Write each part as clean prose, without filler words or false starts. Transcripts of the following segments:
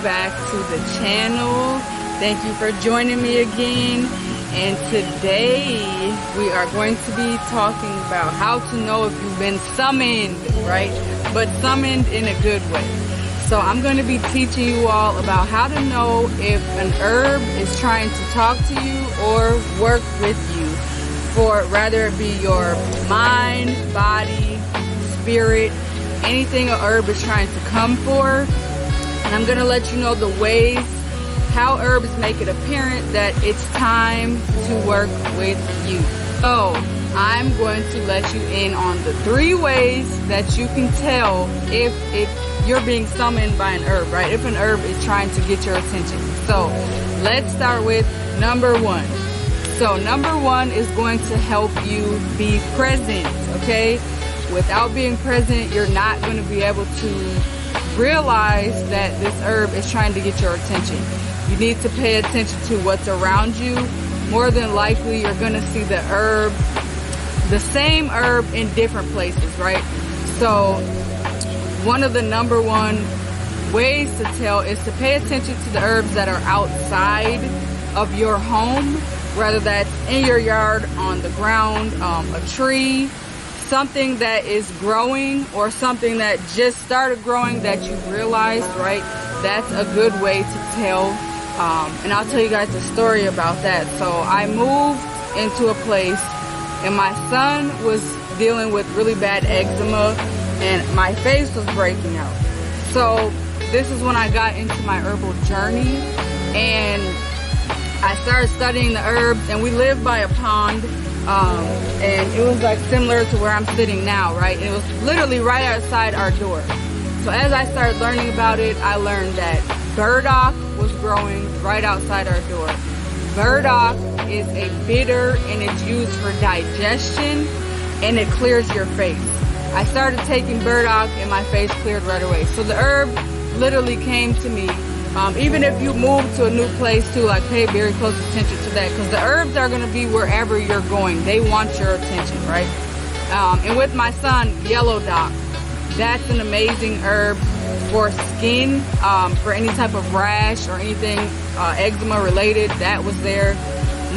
back to the channel. Thank you for joining me again. And today we are going to be talking about how to know if you've been summoned, right? But summoned in a good way. So I'm going to be teaching you all about how to know if an herb is trying to talk to you or work with you for rather it be your mind, body, spirit, anything a herb is trying to come for. And I'm going to let you know the ways how herbs make it apparent that it's time to work with you. So I'm going to let you in on the 3 ways that you can tell if you're being summoned by an herb, right? If an herb is trying to get your attention. So let's start with number 1. So number 1 is going to help you be present, okay? Without being present, you're not going to be able to realize that this herb is trying to get your attention. You need to pay attention to what's around you. More than likely, you're going to see the herb, the same herb in different places, right? So one of the number 1 ways to tell is to pay attention to the herbs that are outside of your home, whether that's in your yard, on the ground, a tree, something that is growing or something that just started growing that you realized, right? That's a good way to tell. And I'll tell you guys a story about that. So I moved into a place and my son was dealing with really bad eczema and my face was breaking out. So this is when I got into my herbal journey and I started studying the herbs, and we lived by a pond, and it was like similar to where I'm sitting now, right? It was literally right outside our door. So as I started learning about it, I learned that burdock was growing right outside our door. Burdock is a bitter and it's used for digestion and it clears your face. I started taking burdock and my face cleared right away. So the herb literally came to me. Even if you move to a new place too, like pay very close attention to that, because the herbs are going to be wherever you're going. They want your attention, right? And with my son, yellow dock, that's an amazing herb for skin, for any type of rash or anything eczema related. That was there.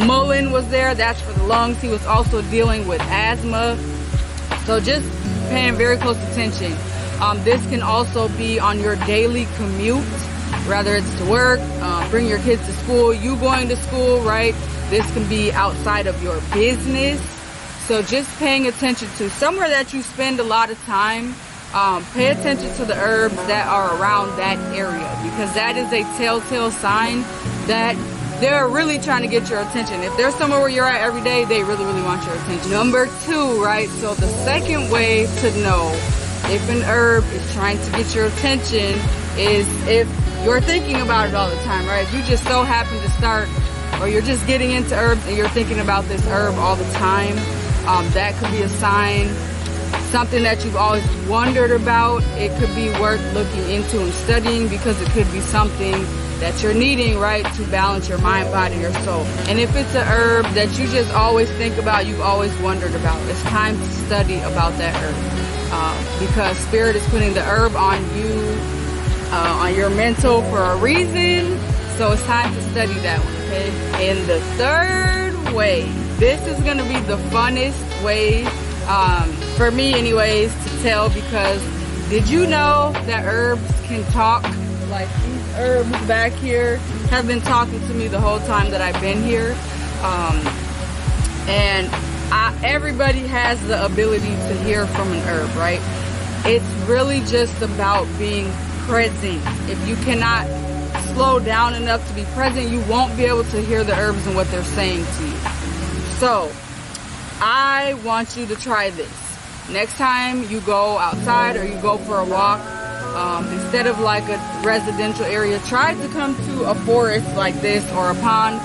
Mullein was there. That's for the lungs. He was also dealing with asthma. So just paying very close attention. This can also be on your daily commute, whether it's to work, bring your kids to school, you going to school, right? This can be outside of your business. So just paying attention to somewhere that you spend a lot of time. Pay attention to the herbs that are around that area, because that is a telltale sign that they're really trying to get your attention. If they're somewhere where you're at every day, they really, really want your attention. Number 2, right? So the second way to know if an herb is trying to get your attention is if you're thinking about it all the time, right? If you just so happen to start, or you're just getting into herbs and you're thinking about this herb all the time, that could be a sign. Something that you've always wondered about, it could be worth looking into and studying, because it could be something that you're needing, right, to balance your mind, body, your soul. And if it's a herb that you just always think about, you've always wondered about, it's time to study about that herb, because Spirit is putting the herb on you, on your mental for a reason. So it's time to study that one, okay? And the 3rd way, this is going to be the funnest way, for me anyways, to tell, because did you know that herbs can talk? Like these herbs back here have been talking to me the whole time that I've been here. Everybody has the ability to hear from an herb, right? It's really just about being present. If you cannot slow down enough to be present, you won't be able to hear the herbs and what they're saying to you. So I want you to try this. Next time you go outside or you go for a walk, instead of like a residential area, try to come to a forest like this or a pond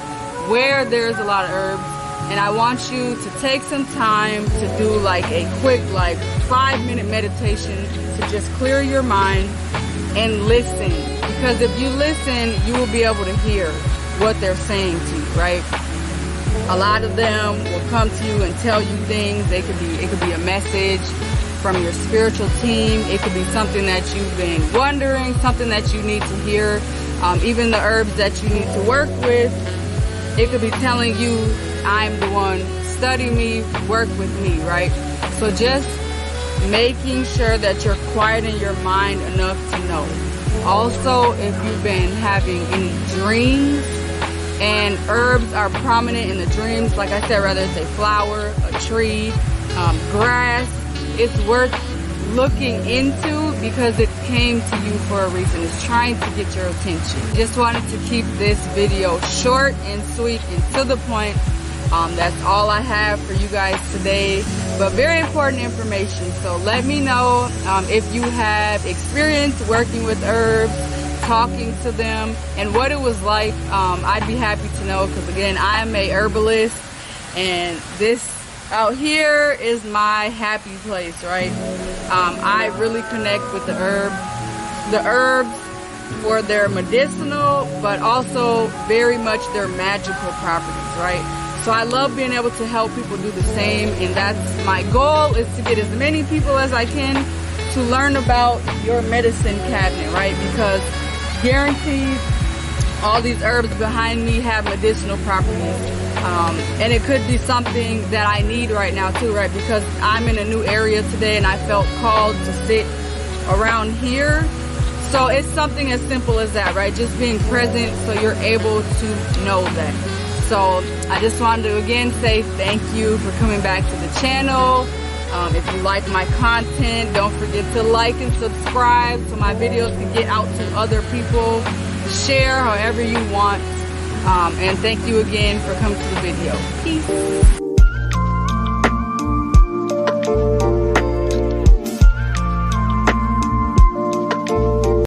where there's a lot of herbs. And I want you to take some time to do like a quick, like 5-minute meditation to just clear your mind and listen. Because if you listen, you will be able to hear what they're saying to you, right? A lot of them will come to you and tell you things. It could be a message from your spiritual team. It could be something that you've been wondering, something that you need to hear. Even the herbs that you need to work with, it could be telling you, I'm the one, study me, work with me, right? So just making sure that you're quieting your mind enough to know. Also, if you've been having any dreams and herbs are prominent in the dreams, like I said, whether it's a flower, a tree, grass, it's worth looking into because it came to you for a reason. It's trying to get your attention. Just wanted to keep this video short and sweet and to the point. That's all I have for you guys today, but very important information. So let me know if you have experience working with herbs, talking to them, and what it was like. I'd be happy to know, because again, I am a herbalist, and this out here is my happy place, right? I really connect with the herbs for their medicinal, but also very much their magical properties, right? So I love being able to help people do the same, and that's my goal, is to get as many people as I can to learn about your medicine cabinet, right? Because guaranteed, all these herbs behind me have medicinal properties. And it could be something that I need right now too, right? Because I'm in a new area today and I felt called to sit around here. So it's something as simple as that, right? Just being present so you're able to know that. So I just wanted to again say thank you for coming back to the channel. If you like my content, don't forget to like and subscribe so my videos can get out to other people. Share however you want. And thank you again for coming to the video. Peace.